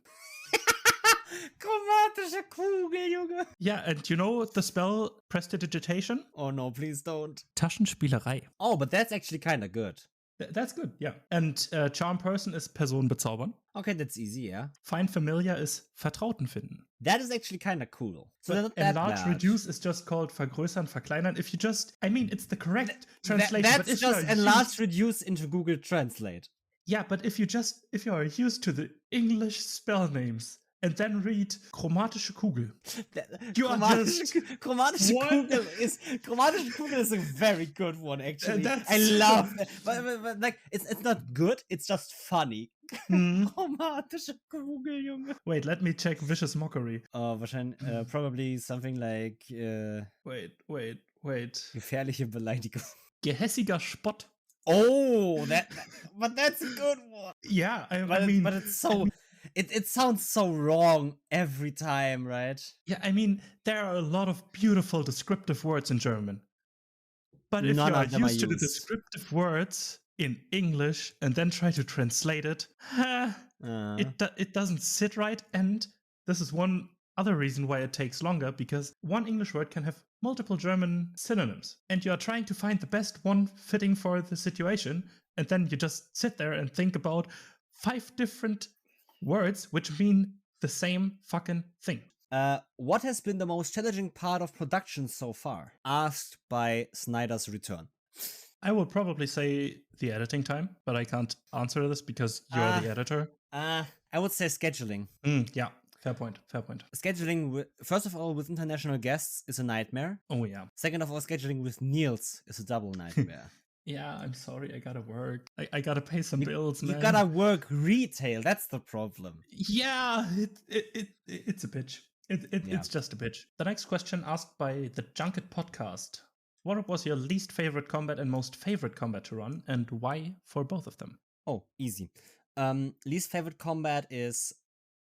Chromatische Kugel, Junge. Yeah, and you know the spell prestidigitation? Oh no, please don't. Taschenspielerei. Oh, but that's actually kind of good. That's good, yeah. And charm person is Person bezaubern. Okay, that's easy, yeah. Find familiar is Vertrauten finden. That is actually kind of cool. So but enlarge, reduce is just called vergrößern, verkleinern. If you just, I mean, it's the correct translation. That's but just enlarge, reduce into Google Translate. Yeah, but if you are used to the English spell names and then read chromatische Kugel, chromatische Kugel is a very good one, actually. I love it. But like, it's not good, it's just funny. Chromatische Kugel, Junge. Wait, let me check vicious mockery. Wahrscheinlich, probably something like Wait. Gefährliche Beleidigung. Gehässiger Spott. Oh, but that's a good one. Yeah, but it's so it sounds so wrong every time, right? Yeah, I mean, there are a lot of beautiful descriptive words in German. But if you are used to the descriptive words in English and then try to translate it, it doesn't sit right. And this is one other reason why it takes longer, because one English word can have multiple German synonyms. And you are trying to find the best one fitting for the situation. And then you just sit there and think about 5 different words which mean the same fucking thing. What has been the most challenging part of production so far? Asked by Snyder's Return. I will probably say the editing time, but I can't answer this because you're the editor. I would say scheduling. Yeah, fair point. Scheduling, first of all, with international guests is a nightmare. Oh, yeah. Second of all, scheduling with Niels is a double nightmare. Yeah, I'm sorry. I gotta work. I gotta pay some bills, man. You gotta work retail. That's the problem. Yeah, it's a bitch. It's just a bitch. The next question asked by the Junket Podcast. What was your least favorite combat and most favorite combat to run, and why for both of them? Oh, easy. Least favorite combat is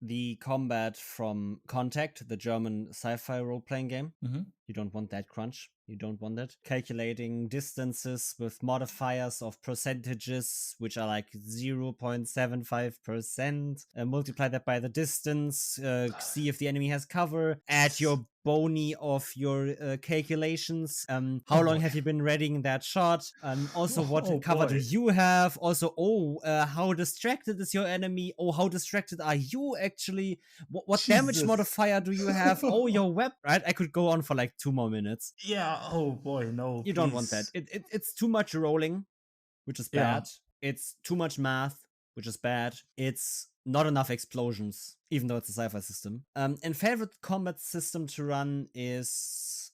the combat from Contact, the German sci-fi role-playing game. Mm-hmm. You don't want that crunch. You don't want that. Calculating distances with modifiers of percentages, which are like 0.75%. Multiply that by the distance. See if the enemy has cover. Add your bony of your calculations. How long have you been readying that shot? Also, what cover do you have? Also, how distracted is your enemy? Oh, how distracted are you actually? What damage modifier do you have? Oh, your web. Right? I could go on for like 2 more minutes. Yeah. Oh boy, no. You don't want that. It's too much rolling, which is bad. It's too much math, which is bad. It's not enough explosions, even though it's a sci-fi system. And favorite combat system to run is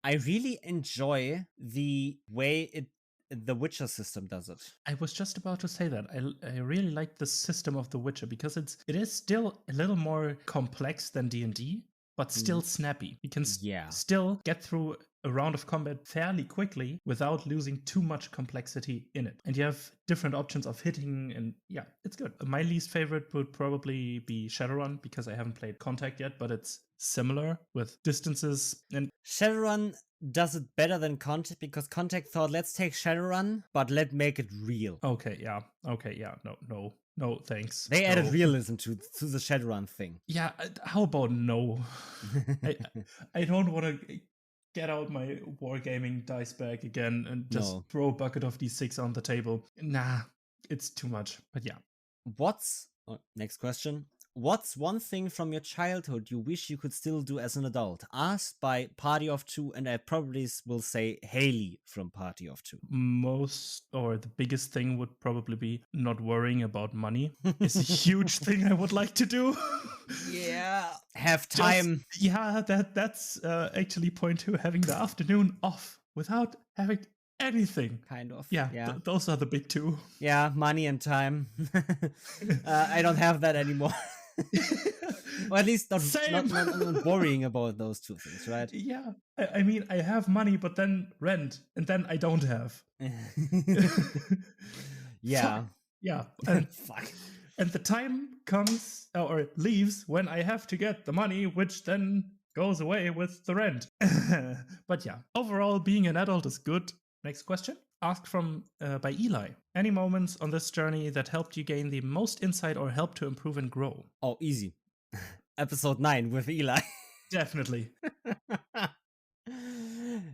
I really enjoy the way the Witcher system does it. I was just about to say that. I really like the system of the Witcher because it is still a little more complex than D&D, but still snappy. You can still get through a round of combat fairly quickly without losing too much complexity in it. And you have different options of hitting, and yeah, it's good. My least favorite would probably be Shadowrun because I haven't played Contact yet, but it's similar with distances. And Shadowrun does it better than Contact because Contact thought, let's take Shadowrun, but let's make it real. Okay, yeah. No, thanks. They added realism to the Shadowrun thing. Yeah, how about no? I don't want to get out my wargaming dice bag again and just throw a bucket of D6 on the table. Nah, it's too much. But yeah. Next question. What's one thing from your childhood you wish you could still do as an adult? Asked by Party of Two, and I probably will say Haley from Party of Two. The biggest thing would probably be not worrying about money. It's a huge thing I would like to do. Yeah, have time. That's actually point two, having the afternoon off without having anything. Kind of. Yeah. Those are the big two. Yeah, money and time. I don't have that anymore. Or at least not worrying about those two things, right? Yeah. I mean, I have money, but then rent, and then I don't have. Yeah. Fuck. Yeah. And fuck. And the time comes or leaves when I have to get the money, which then goes away with the rent. But yeah, overall, being an adult is good. Next question, asked by Eli. Any moments on this journey that helped you gain the most insight or helped to improve and grow? Oh, easy. Episode 9 with Eli. Definitely.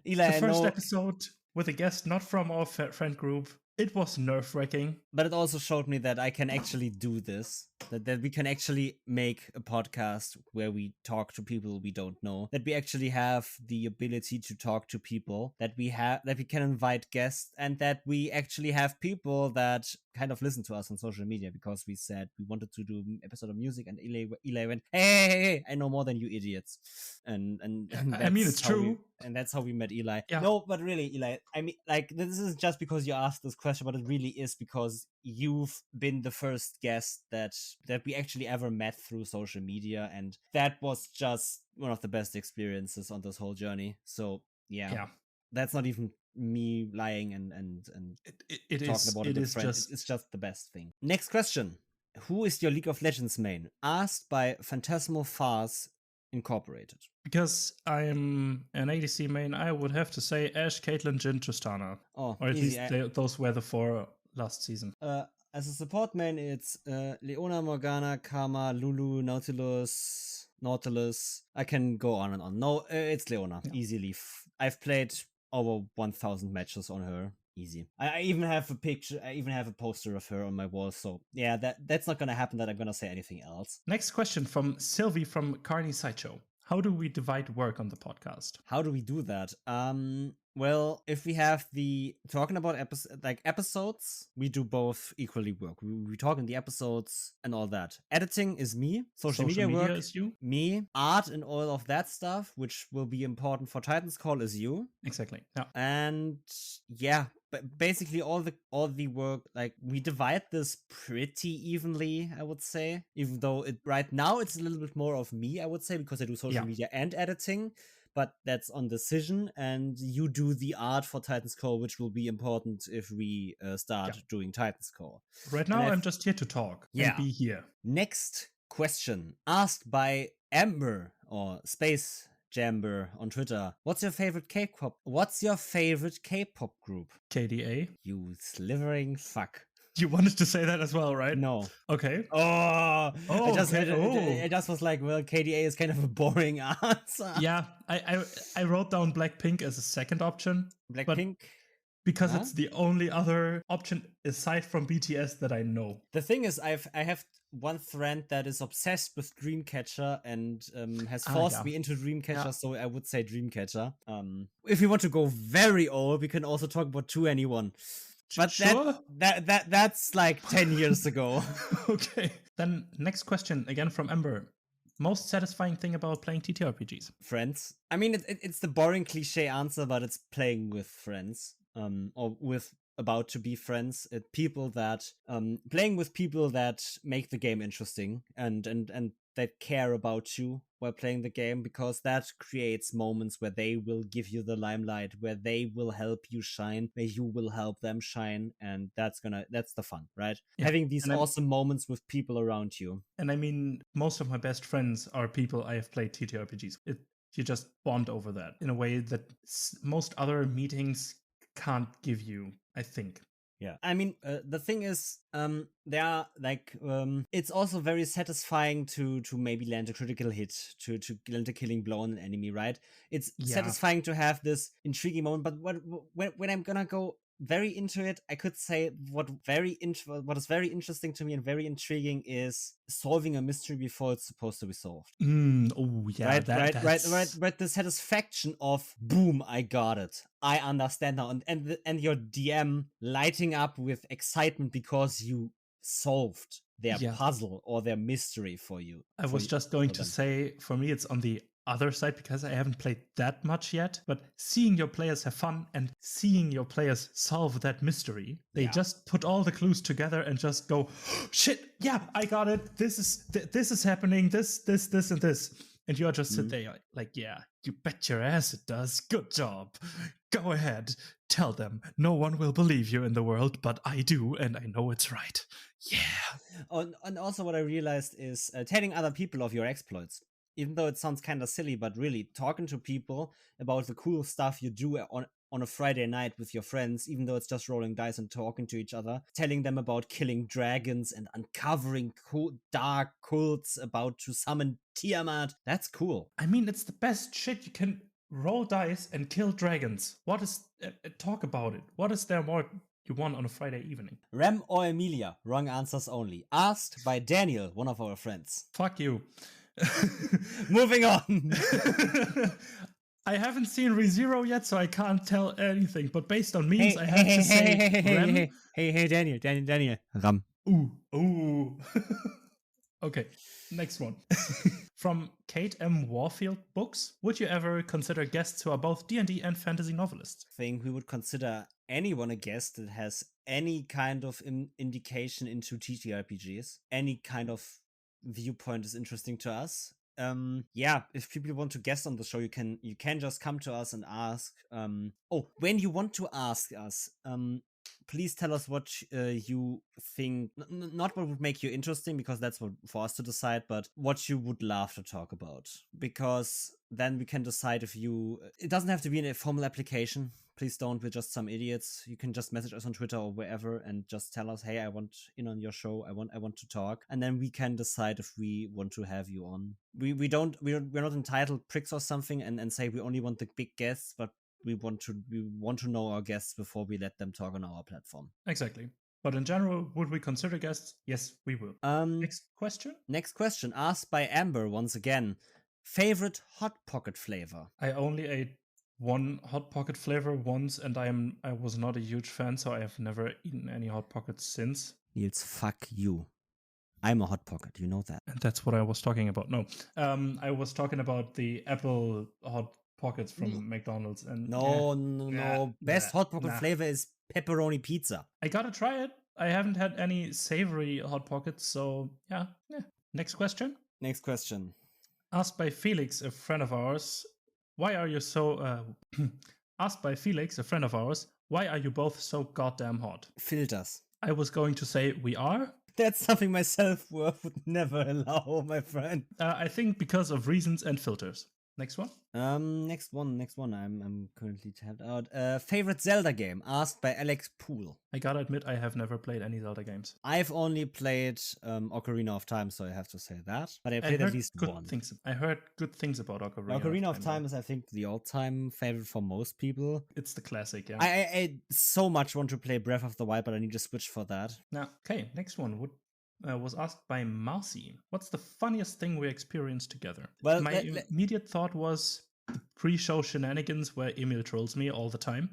Eli, the first episode with a guest not from our friend group. It was nerve-wracking. But it also showed me that I can actually do this. That we can actually make a podcast where we talk to people we don't know. That we actually have the ability to talk to people. That we can invite guests. And that we actually have people that kind of listen to us on social media. Because we said we wanted to do an episode of music. And Eli went, hey, I know more than you idiots. And I mean, it's true. And that's how we met Eli. Yeah. No, but really, Eli, I mean, like, this is just because you asked this question, but it really is because you've been the first guest that we actually ever met through social media, and that was just one of the best experiences on this whole journey. So yeah. That's not even me lying and it talking is, about it a is friend. It's just the best thing. Next question. Who is your League of Legends main? Asked by Phantasmal Farce Incorporated. Because I'm an ADC main, I would have to say Ashe, Caitlyn, Jhin, Tristana. Oh, or at least those were the 4 last season. As a support main, it's Leona, Morgana, Karma, Lulu, Nautilus. I can go on and on. No, it's Leona. Yeah. Easily. I've played over 1,000 matches on her. Easy. I even have a picture. I even have a poster of her on my wall. So yeah, that's not gonna happen. That I'm gonna say anything else. Next question from Sylvie from Carney Sideshow. How do we divide work on the podcast? How do we do that? Well, if we have talking about episodes, we do both equally work. We talk in the episodes and all that. Editing is me. Social media work is you. Me. Art and all of that stuff, which will be important for Titan's Call, is you. Exactly. Yeah. And yeah, but basically all the work, like, we divide this pretty evenly, I would say. Even though right now it's a little bit more of me, I would say, because I do social media and editing. But that's on decision, and you do the art for Titan's Call, which will be important if we start doing Titan's Call. Right now, I'm just here to talk and be here. Next question, asked by Amber or Space Jamber on Twitter. What's your favorite K-pop group? KDA. You slivering fuck. You wanted to say that as well, right? No. Okay. I just was like, well, KDA is kind of a boring answer. Yeah, I wrote down Blackpink as a second option. Blackpink? Because it's the only other option aside from BTS that I know. The thing is, I have one friend that is obsessed with Dreamcatcher and has forced me into Dreamcatcher, so I would say Dreamcatcher. If you want to go very old, we can also talk about 2NE1. But sure. That's like 10 years ago. Okay. Then next question, again from Ember. Most satisfying thing about playing TTRPGs? Friends. I mean, it's the boring cliche answer, but it's playing with friends. Or with about to be friends. People that playing with people that make the game interesting and that care about you while playing the game, because that creates moments where they will give you the limelight, where they will help you shine, where you will help them shine, and that's the fun, right? Yeah. Having these awesome moments with people around you. And I mean, most of my best friends are people I have played TTRPGs. You just bond over that in a way that most other meetings can't give you, I think. Yeah, I mean, the thing is, there are it's also very satisfying to maybe land a critical hit, to land a killing blow on an enemy, right? It's satisfying to have this intriguing moment. But when I'm gonna go very into it. I could say what is very interesting to me and very intriguing is solving a mystery before it's supposed to be solved. Oh yeah, right. The satisfaction of boom, I got it. I understand now, and your DM lighting up with excitement because you solved their puzzle or their mystery for you. I was just going to say, for me, it's on the other side because I haven't played that much yet, but seeing your players have fun and seeing your players solve that mystery, they just put all the clues together and just go, shit, yeah, I got it. This is happening. This, and this. And you just sit there like, yeah, you bet your ass it does. Good job. Go ahead. Tell them. No one will believe you in the world, but I do, and I know it's right. Yeah. And also what I realized is telling other people of your exploits. Even though it sounds kind of silly, but really talking to people about the cool stuff you do on a Friday night with your friends, even though it's just rolling dice and talking to each other, telling them about killing dragons and uncovering dark cults about to summon Tiamat. That's cool. I mean, it's the best shit. You can roll dice and kill dragons. What is... talk about it. What is there more you want on a Friday evening? Rem or Emilia? Wrong answers only. Asked by Daniel, one of our friends. Fuck you. Moving on. I haven't seen ReZero yet, so I can't tell anything. But based on memes, I have to say Rem. Hey, Daniel. Ram. Ooh. Okay, next one. From Kate M. Warfield Books. Would you ever consider guests who are both D&D and fantasy novelists? I think we would consider anyone a guest that has any kind of indication into TTRPGs, any kind of viewpoint is interesting to us. If people want to guest on the show, you can just come to us and ask. When you want to ask us, please tell us what you think, not what would make you interesting, because that's what for us to decide, but what you would love to talk about, because then we can decide if it doesn't have to be in a formal application. Please don't, we're just some idiots. You can just message us on Twitter or wherever and just tell us, hey, I want in on your show. I want to talk. And then we can decide if we want to have you on. We're not entitled pricks or something and say we only want the big guests, but we want to know our guests before we let them talk on our platform. Exactly. But in general, would we consider guests? Yes, we will. Next question asked by Amber once again. Favorite Hot Pocket flavor? I only ate one Hot Pocket flavor once, and I was not a huge fan, so I have never eaten any Hot Pockets since. Niels, fuck you. I'm a Hot Pocket, you know that. And that's what I was talking about. No, I was talking about the Apple Hot Pockets from McDonald's. And no. Best Hot Pocket flavor is pepperoni pizza. I gotta try it. I haven't had any savory Hot Pockets, so yeah. Next question. Asked by Felix, a friend of ours. Why are you so... Asked by Felix, a friend of ours, why are you both so goddamn hot? Filters. I was going to say we are. That's something my self-worth would never allow, my friend. I think because of reasons and filters. Next one. Next one. I'm currently tabbed out. Favorite Zelda game? Asked by Alex Poole. I gotta admit, I have never played any Zelda games. I've only played Ocarina of Time, so I have to say that. But I played at least one. I heard good things about Ocarina. Ocarina of Time is, I think, the all-time favorite for most people. It's the classic, yeah. I so much want to play Breath of the Wild, but I need to switch for that. Now, okay, next one was asked by Marcy. What's the funniest thing we experienced together? Well, my immediate thought was the pre-show shenanigans where Emil trolls me all the time.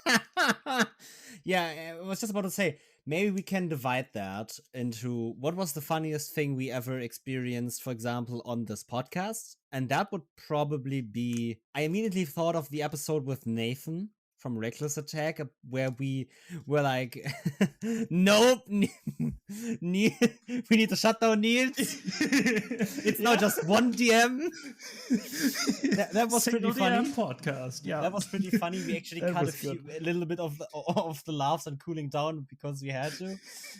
Yeah, I was just about to say, maybe we can divide that into what was the funniest thing we ever experienced, for example, on this podcast. And that would probably be, I immediately thought of the episode with Nathan from Reckless Attack, where we were like, nope, we need to shut down Niels. It's not just one DM. That was pretty funny. Podcast, yeah, that was pretty funny. We actually cut a little bit of the laughs and cooling down because we had to.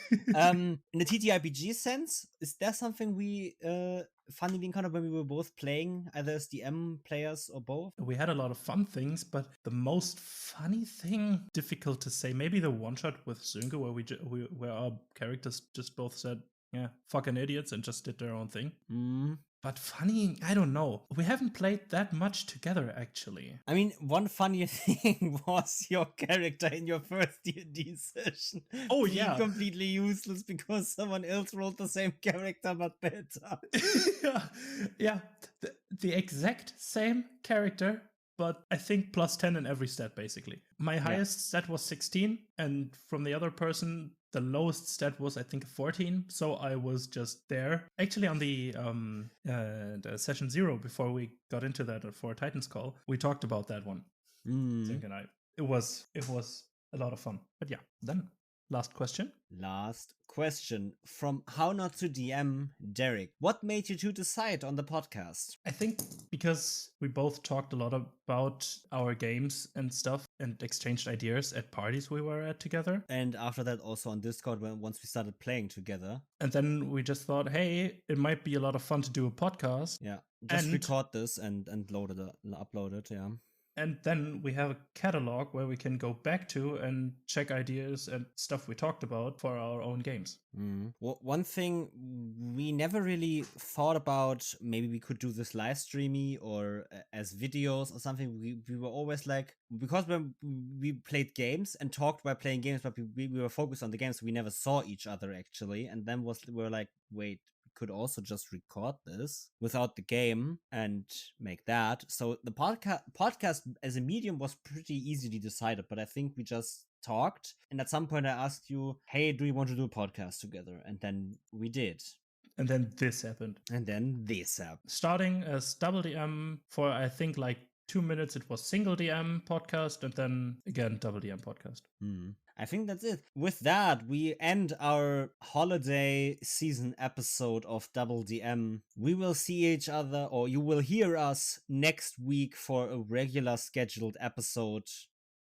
In the TTRPG sense, is there something we funnily encountered when we were both playing, either as DM players or both? We had a lot of fun things, but the most funny thing, difficult to say. Maybe the one shot with Sönke where our characters just both said, yeah, fucking idiots, and just did their own thing. But funny, I don't know. We haven't played that much together, actually. I mean, one funny thing was your character in your first D&D session being completely useless because someone else rolled the same character but better. Yeah. The exact same character, but I think plus 10 in every stat, basically. My highest stat was 16, and from the other person, the lowest stat was, I think, 14. So I was just there. Actually, on the session 0, before we got into that for Titan's Call, we talked about that one. Zink and I. It was a lot of fun. But yeah, then last question. Last question from How Not to DM, Derek. What made you two decide on the podcast? I think because we both talked a lot about our games and stuff and exchanged ideas at parties we were at together. And after that, also on Discord, once we started playing together. And then we just thought, hey, it might be a lot of fun to do a podcast. Yeah, just record this and upload it, yeah. And then we have a catalog where we can go back to and check ideas and stuff we talked about for our own games. Well, one thing we never really thought about, maybe we could do this live streamy or as videos or something. We were always like, because when we played games and talked about playing games, but we were focused on the games, we never saw each other actually. And then we were like, wait, could also just record this without the game and make that. So the podcast as a medium was pretty easily decided, but I think we just talked. And at some point I asked you, hey, do you want to do a podcast together? And then we did. And then this happened. Starting as DoubleDM for, I think, like 2 minutes, it was single DM podcast, and then again DoubleDM podcast. I think that's it. With that, we end our holiday season episode of DoubleDM. We will see each other, or you will hear us next week for a regular scheduled episode,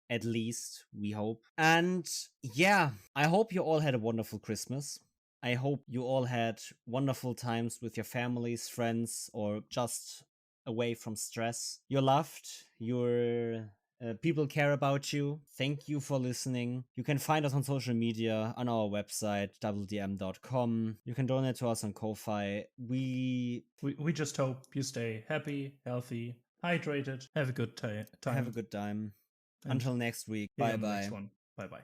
at least, we hope. And yeah, I hope you all had a wonderful Christmas. I hope you all had wonderful times with your families, friends, or just away from stress. You're loved. People care about you. Thank you for listening. You can find us on social media, on our website, doubledm.com. You can donate to us on Ko-Fi. We just hope you stay happy, healthy, hydrated. Have a good time. Have a good time. Until next week. Bye-bye. Bye-bye.